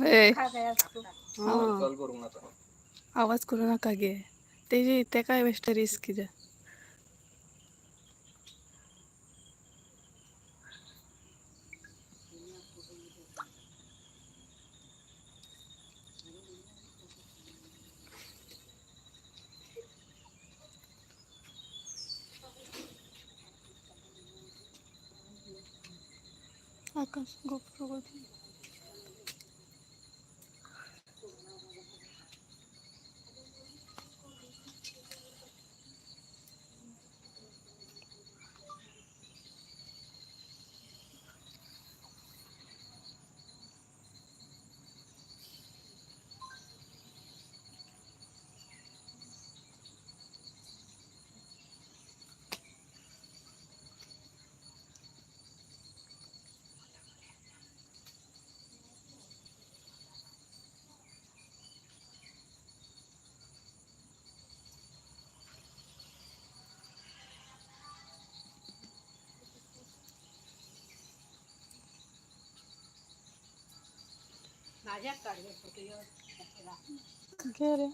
ए, call करू नका. आवाज करू नका गे. ते काय बेस्ट रिस्क किती. आकाश गोप्रो घे रे.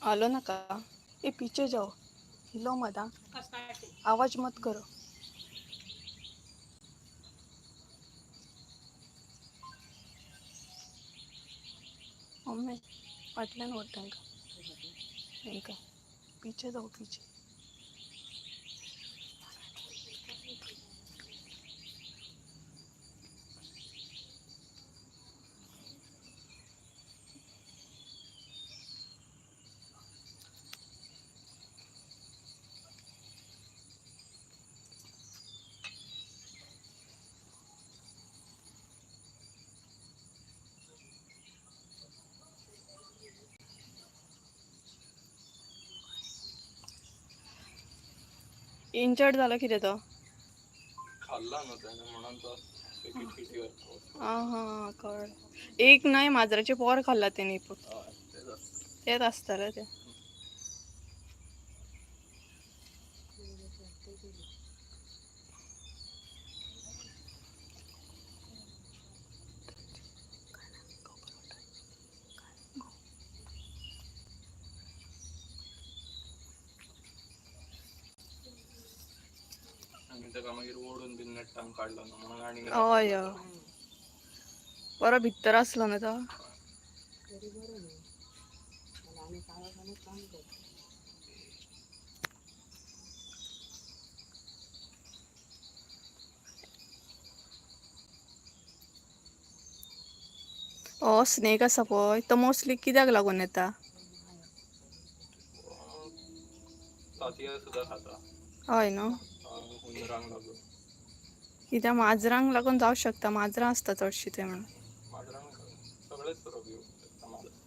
आलो ना का. ए पीछे जाओ. हिलो मत. आवाज मत करो. मम्मी पाटल्यान ओढतां का पीछे जाओ पीछे. इंजर्ड झाला किती तो खाल्ला ना त्याने म्हणून तो किती हा हा कळ. एक नाही मांजराचे पोर खाल्ला त्याने तेच असतं ते. ओढून बिन टांग काढला ना म्हणून आणि हय बरो भितर असलो ना तो. हो स्नेक आसा पळय तो मोस्टली कित्याक लागून येता. तातयां सुद्धा खाता. हय न्हू. हुंदरांक लागून. कित्याक माजरांक लागून जावं शकता माजरां आसता चडशीं थंय म्हणून. माजरांक सगळेच रोग येऊ शकता माजरांक.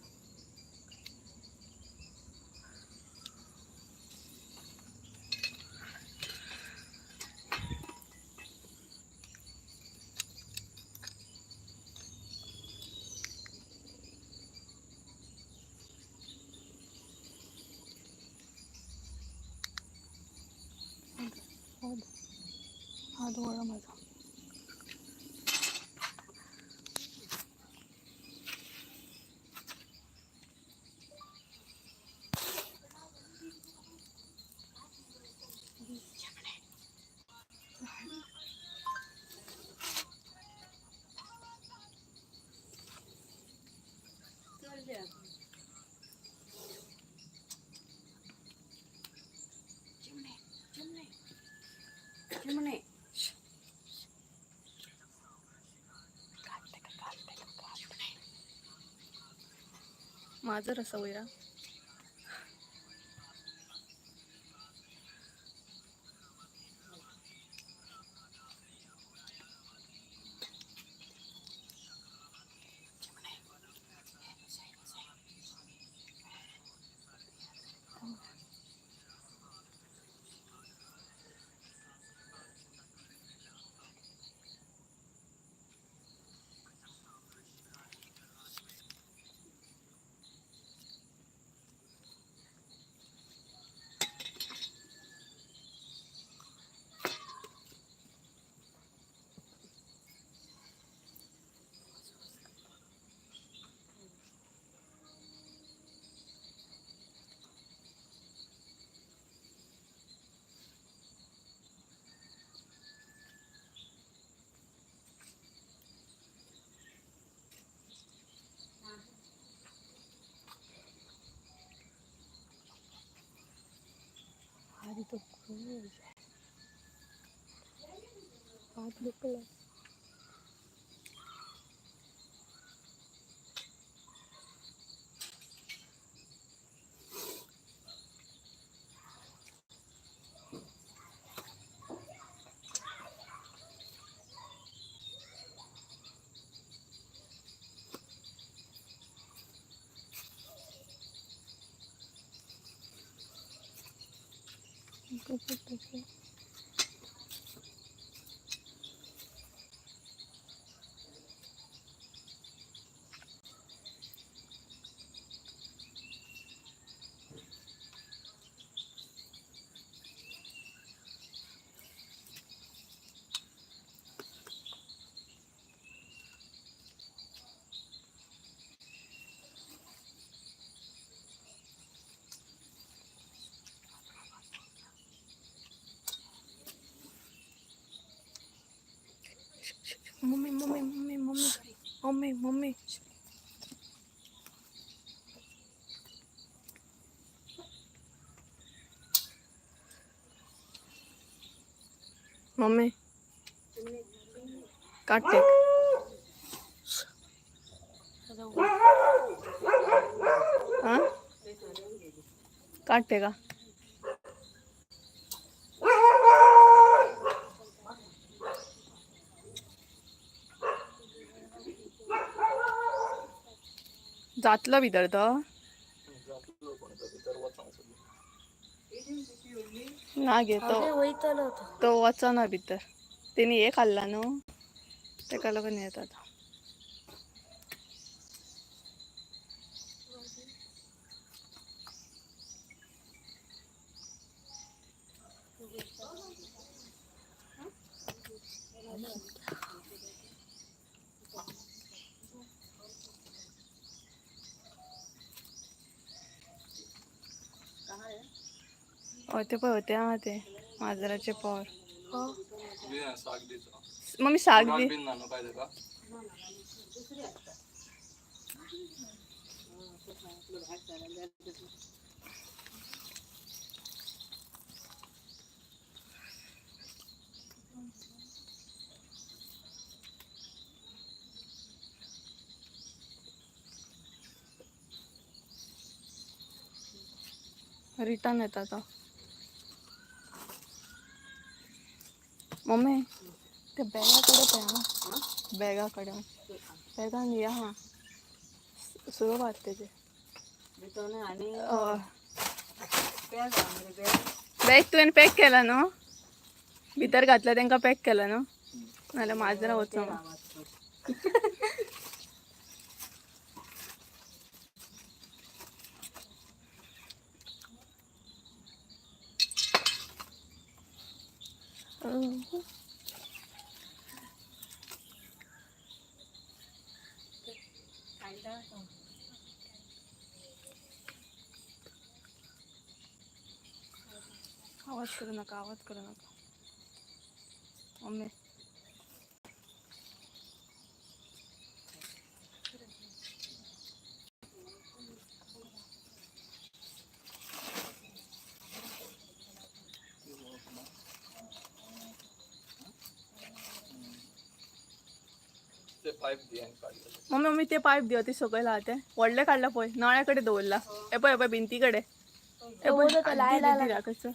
हात गोळा माझा. मांजर आसा वयरा. Mummy mummy mummy mummy mummy mummy mummy काटते हाँ काटते का जातलं भितर तो ना गे तो वचना भितर तेणी हे खाल्ला न्हू तेका लागून येत आता होते पण होते हा ते मांजराचे पोर मम्मी साग दे रिटर्न येतात आता मम्मी ते बॅगाकडे प्या बॅगाकडे बॅगान या हा सुरुवात त्याचे बॅग तुवें पॅक केला न्हू भितर घातला तांकां पॅक केला न्हू नाल्यार माजरां वचूंक आवाज करू नका मम्मी मम्मी मम्मी ते पाईप दियो ती सकयल आहा ते व्हडले काडला पळय नळ्या कडेन दवरला हे पळय भिंती कडेन कसं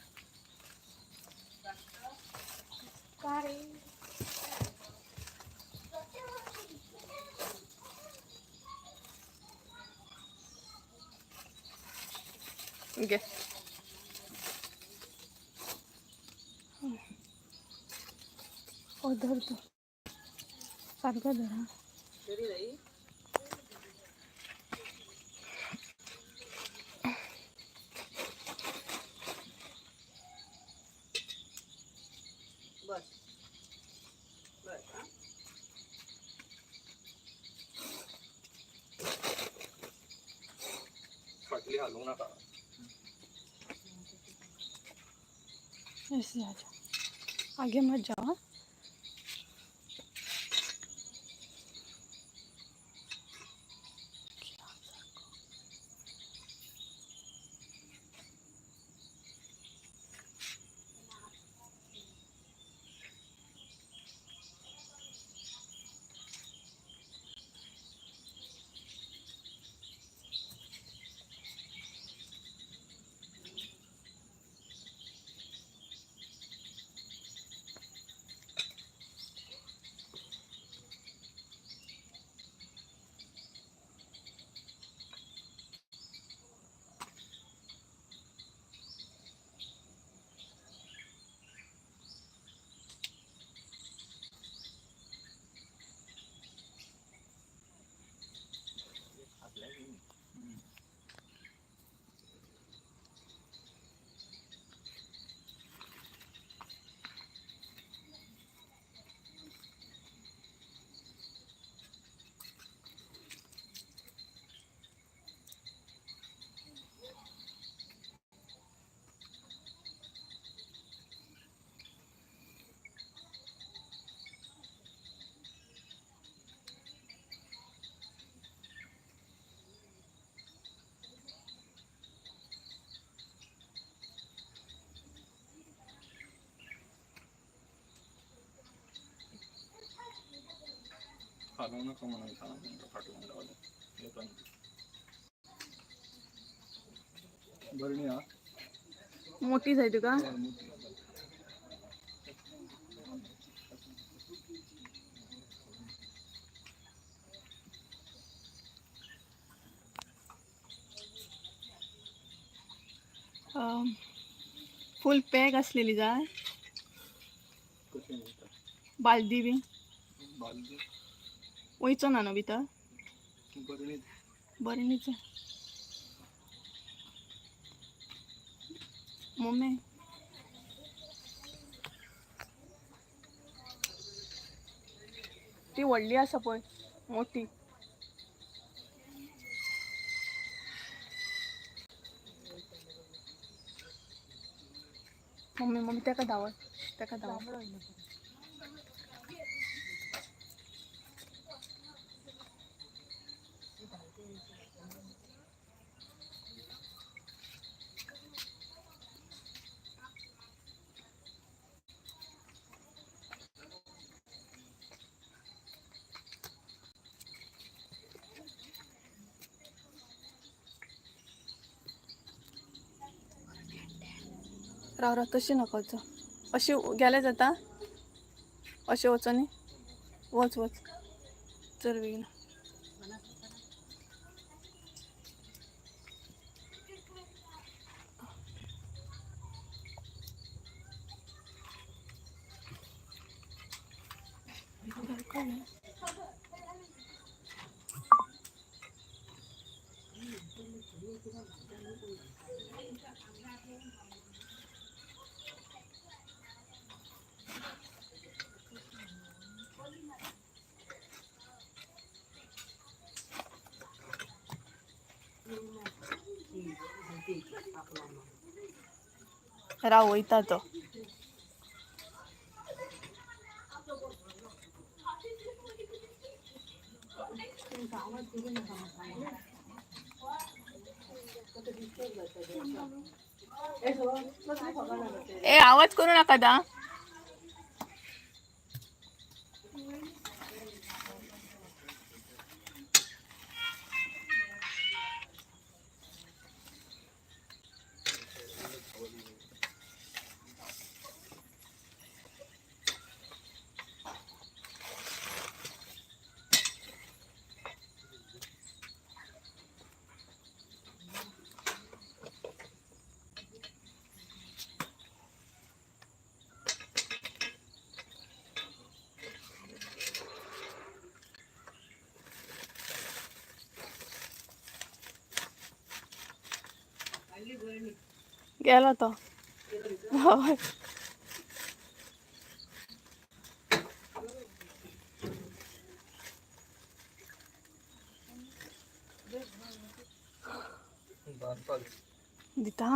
घे धर तू सारखं धरा फाटली हलवू नका ऐसे आ जाओ आगे मत जाओ हाँ? खालू नका म्हणायचं फाटून लावलं येताना बरणी हा मोठी आहे तुका फुल पॅक असलेली जाय बालदी बी वयचो ना नो भितर बरणीच मम्मी ती व्हडली आसा पळय मोठी मम्मी मम्मी तेका धांवत राव राव तशी नको वचो अशी गेले जाता अशें वचो न्ही वच वच चल बेगीन राव वयता तो ए आवाज करू नका दा गेला तो होय दिता